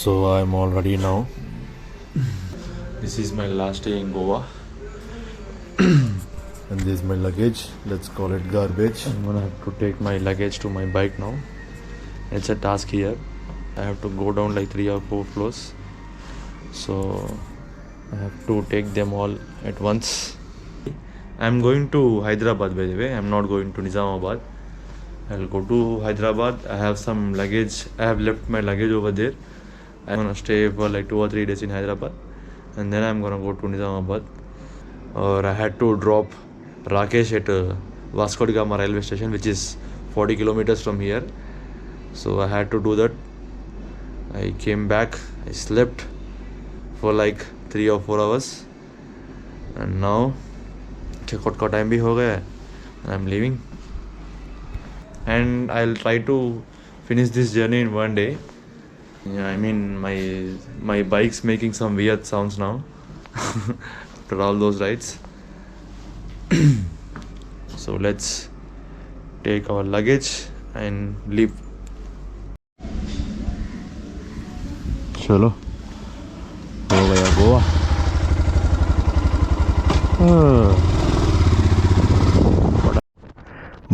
So I'm all ready now. This is my last day in Goa. And this is my luggage. Let's call it garbage. I'm gonna have to take my luggage to my bike now. It's a task here. I have to go down like 3 or 4 floors. So I have to take them all at once. I'm going to Hyderabad, by the way. I'm not going to Nizamabad. I'll go to Hyderabad. I have some luggage. I have left my luggage over there. I'm gonna stay for like 2 or 3 days in Hyderabad, and then I'm gonna go to Nizamabad. Or I had to drop Rakesh at Vasco da Gama railway station, which is 40 kilometers from here. So I had to do that. I came back. I slept for like 3 or 4 hours, and now checkout ka time bhi ho gaya hai, and I'm leaving. And I'll try to finish this journey in one day. Yeah, I mean my bike's making some weird sounds now after all those rides. So let's take our luggage and leave. Chalo, ho gaya Goa.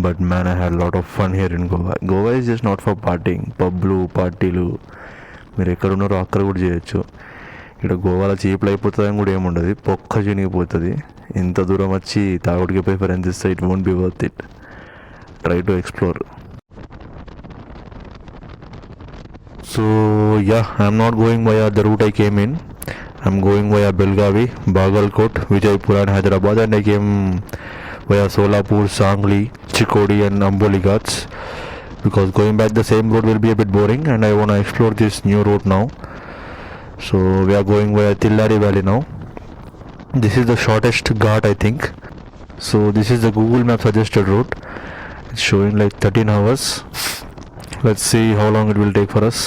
But man, I had a lot of fun here in Goa. Goa is just not for partying. పబ్లు పార్టీలు మీరు ఎక్కడున్నారో అక్కడ కూడా చేయొచ్చు. ఇక్కడ గోవాలో చీప్లు అయిపోతుందని కూడా ఏముండదు, పొక్క చినిగిపోతుంది. ఇంత దూరం వచ్చి తాగుడికి ప్రిఫరెన్స్ ఇస్తే it won't be worth it. Try to explore. So yeah, I'm not going via the route I came in. I'm going via Belgavi, Bagalkot, Vijaypura and Hyderabad, and I came via Solapur, Sangli, Chikodi and Amboli Ghats, because going back the same road will be a bit boring and I want to explore this new route now. So we are going via Tillari Valley now. This is the shortest ghat, I think. So this is the Google Map suggested route. It's showing like 13 hours. Let's see how long it will take for us.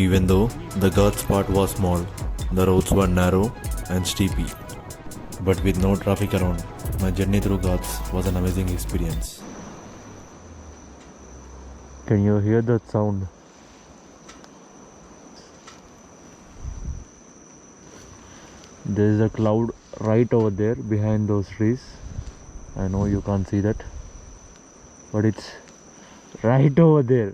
Even though the Ghats part was small, the roads were narrow and steepy. But with no traffic around, my journey through Ghats was an amazing experience. Can you hear that sound? There is a cloud right over there behind those trees. I know you can't see that, but it's right over there.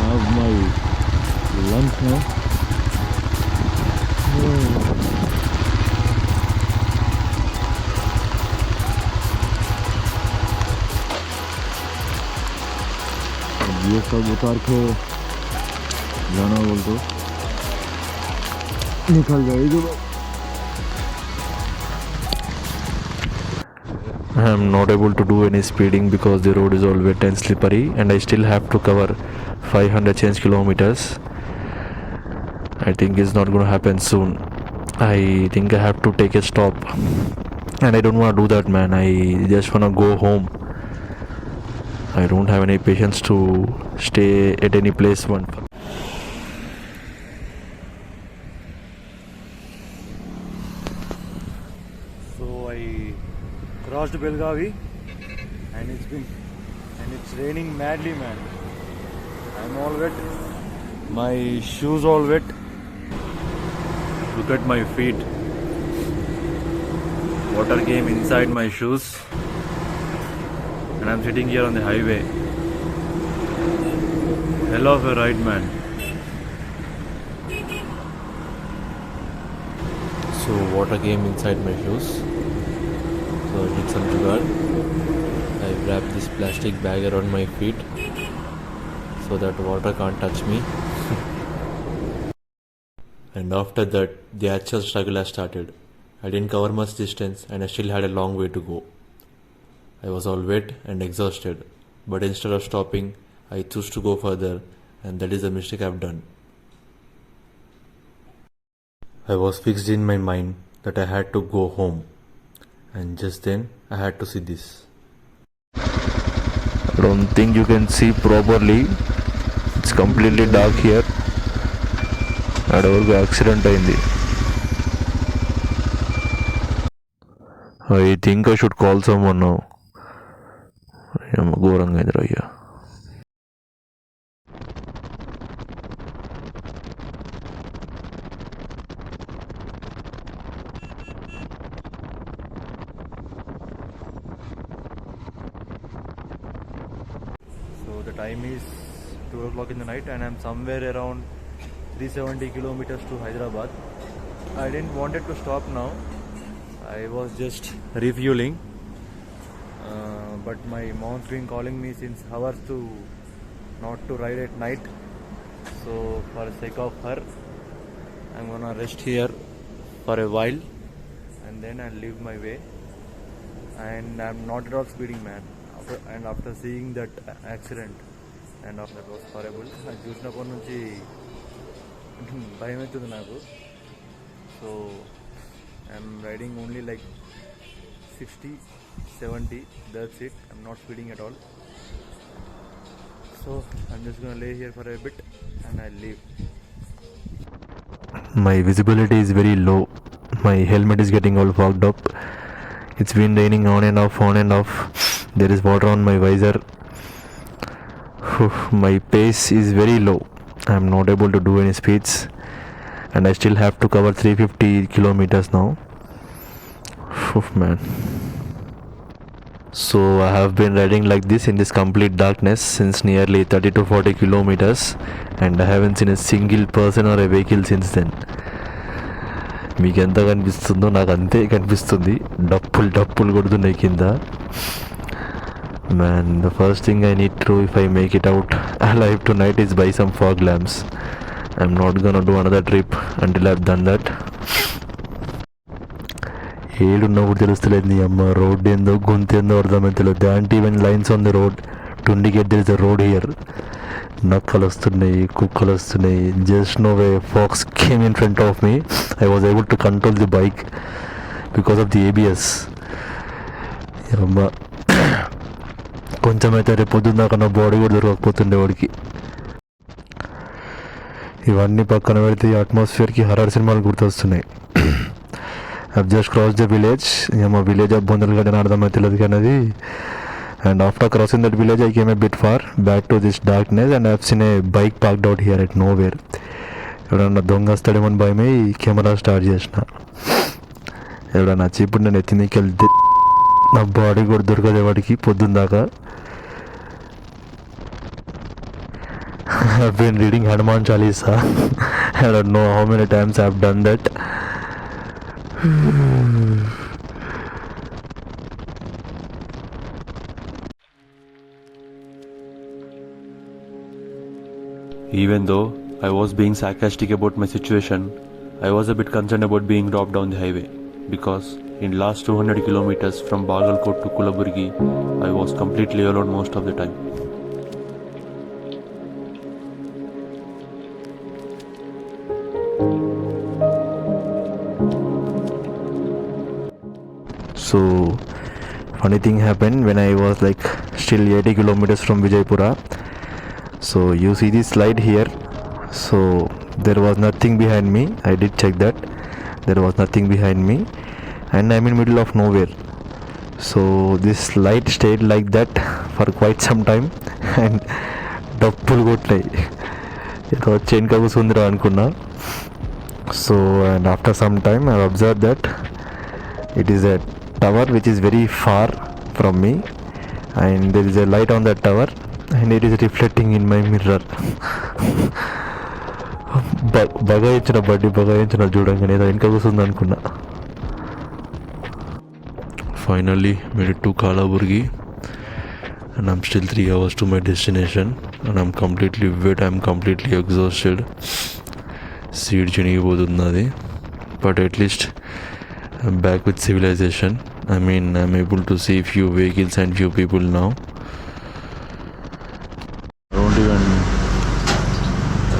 Have my lunch now. ये सब उतार के जाना बोल तो निकल जाएगी. I am not able to do any speeding because the road is all wet and slippery, and I still have to cover 500 change kilometers. I think it's not going to happen soon. I think I have to take a stop, and I don't want to do that, man. I just want to go home. I don't have any patience to stay at any place one. So I crossed Belgavi, and it's raining madly, man. I'm all wet. My shoes all wet. Look at my feet. Water came inside my shoes. and I'm sitting here on the highway. Hell of a ride, man. So water came inside my shoes. So I did some jugaad. I wrapped this plastic bag around my feet so that water can't touch me. And after that, the actual struggle has started. I didn't cover much distance and I still had a long way to go. I was all wet and exhausted, but instead of stopping, I chose to go further, and that is the mistake I've done. I was fixed in my mind that I had to go home, and just then I had to see this. I don't think you can see properly. It's completely dark here. అడవులకు accident అయింది. I think I should call someone now. ఘోరంగా ఎదురయ్యా. So the time is 2 o'clock in the night and I'm somewhere around 370 kilometers to Hyderabad. I didn't wanted to stop now. I was just refueling. But my mom's been calling me since hours to not to ride at night. So for the sake of her, I'm gonna rest here for a while and then I'll leave my way. And I'm not at all speeding, man. After seeing that accident and after that was horrible. I చూసినప్పటి నుంచి భయం అవుతుంది నాకు. So I'm riding only like 60, 70, that's it. I'm not speeding at all. So I'm just gonna lay here for a bit and I'll leave. My visibility is very low. My helmet is getting all fogged up. It's been raining on and off, on and off. There is water on my visor. My pace is very low. I'm not able to do any speeds and I still have to cover 350 kilometers now. Man. So I have been riding like this in this complete darkness since nearly 30 to 40 kilometers and I haven't seen a single person or a vehicle since then. మీకు ఎంత కనిపిస్తుందో నాకు అంతే కనిపిస్తుంది. డప్పులు కొడుతున్నాయి కింద. Man, the first thing I need to do if I make it out alive tonight is buy some fog lamps. I'm not gonna do another trip until I've done that. ఏడున్నప్పుడు తెలుస్తలేదు నీ అమ్మ. రోడ్ ఏందో గొంతేందో అర్థమైతలేదు. They ain't even lines on the road to indicate there is a road here. నక్కలు వస్తున్నాయి, కుక్కలు వస్తున్నాయి. Just no way fox came in front of me. I was able to control the bike because of the ABS. అమ్మ కొంచెం అయితే రేపు పొద్దున్న దాకా నా బాడీ కూడా దొరకకపోతుండే వాడికి. ఇవన్నీ పక్కన పెడితే ఈ అట్మాస్ఫియర్కి హర్రర్ సినిమాలు గుర్తొస్తున్నాయి. I've just crossed the village. మా విలేజ్ అబ్బొందలు గడ్డని అర్థమైతలేదు కానీ and after crossing that village I came a bit far back to this darkness and I've seen a bike parked out here at nowhere. ఎవడన్నా దొంగ వస్తాడేమని భయమే ఈ camera start చేసిన. ఎవడన్నా చీపుడు నేను ఎత్తి మీకు వెళ్తే నా బాడీ కూడా దొరకదు వాడికి పొద్దున్న దాకా. I've been reading Hanuman Chalisa. I don't know how many times I've done that. Even though I was being sarcastic about my situation, I was a bit concerned about being dropped down the highway because in last 200 kilometers from Bagalkot to Kulaburgi, I was completely alone most of the time. So funny thing happened when I was like still 80 kilometers from Vijaypura. So you see this light here. So there was nothing behind me. I did check that. There was nothing behind me and I'm in middle of nowhere. So this light stayed like that for quite some time and డప్పులు కొట్టాయి. ఏదో చెన్క కూసుందిరా అనుకున్నా. So and after some time I observed that it is a tower which is very far from me and there is a light on that tower and it is reflecting in my mirror. బగాయించిన బడ్డీ బగాయించిన చూడంగానే ఏదో వెనక కూర్చుంది అనుకున్నా. Finally made it to Kalaburgi and I'm still 3 hours to my destination and I'm completely wet, I'm completely exhausted. Seed chinigipotunnadi, but at least I'm back with civilization. I mean, I'm able to see few vehicles and few people now. I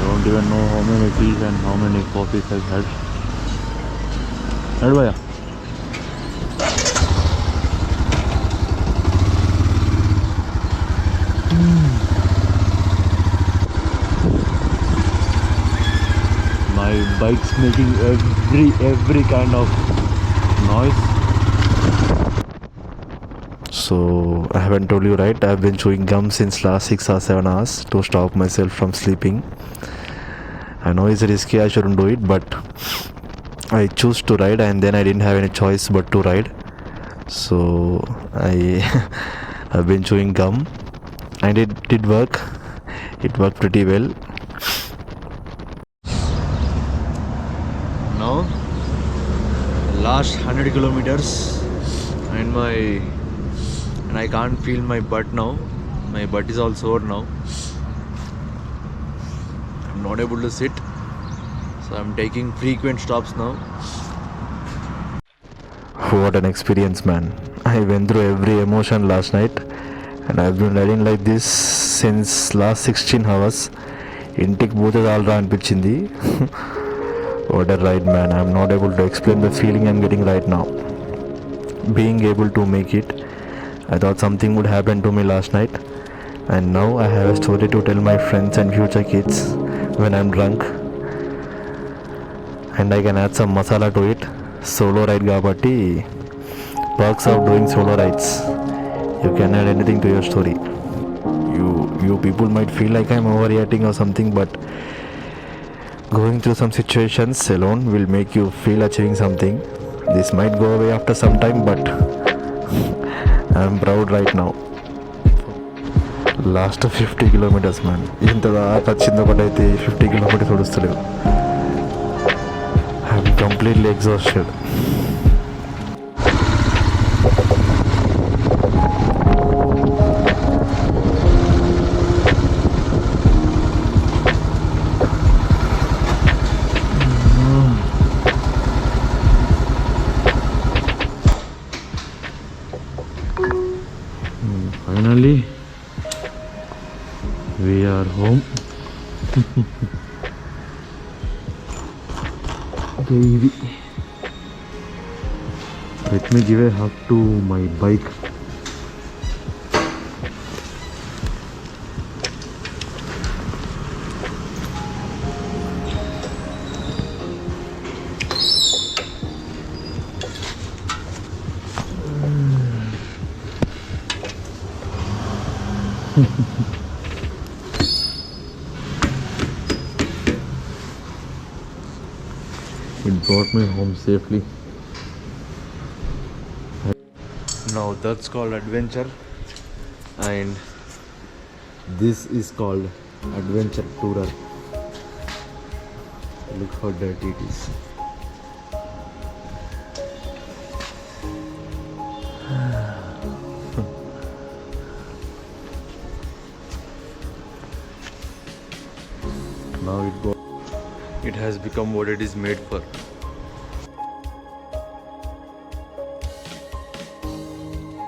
don't even know how many teas and how many coffees I've had. Bhaiya. My bike's making every kind of noise. So I haven't told you, right? I've been chewing gum since last 6 or 7 hours to stop myself from sleeping. I know it's risky, I shouldn't do it, but I choose to ride and then I didn't have any choice but to ride. So I've been chewing gum and it did work. It worked pretty well. Now last 100 kilometers and I can't feel my butt now. My butt is all sore now. I'm not able to sit, so I'm taking frequent stops now. What an experience, man. I went through every emotion last night and I've been riding like this since last 16 hours. ఇంటికి పోతే చాలరా అనిపించింది. What a ride, man. I'm not able to explain the feeling I'm getting right now. Being able to make it, I thought something would happen to me last night, and now I have a story to tell my friends and future kids when I'm drunk, and I can add some masala to it. Solo ride kabatti, perks of doing solo rides. You can add anything to your story. You people might feel like I'm overreacting or something, but going through some situations alone will make you feel achieving something. This might go away after some time, but I'm proud right now. Last 50 kilometers, man. ఇంత దాకా వచ్చింది ఒకటైతే 50 kilometers ఓడుస్తలేదు. I'm completely exhausted. Finally, we are home. Baby, let me give a hug to my bike. It brought me home safely. Now that's called adventure, and this is called adventure tourer. Look how dirty it is. Now it has become what it is made for.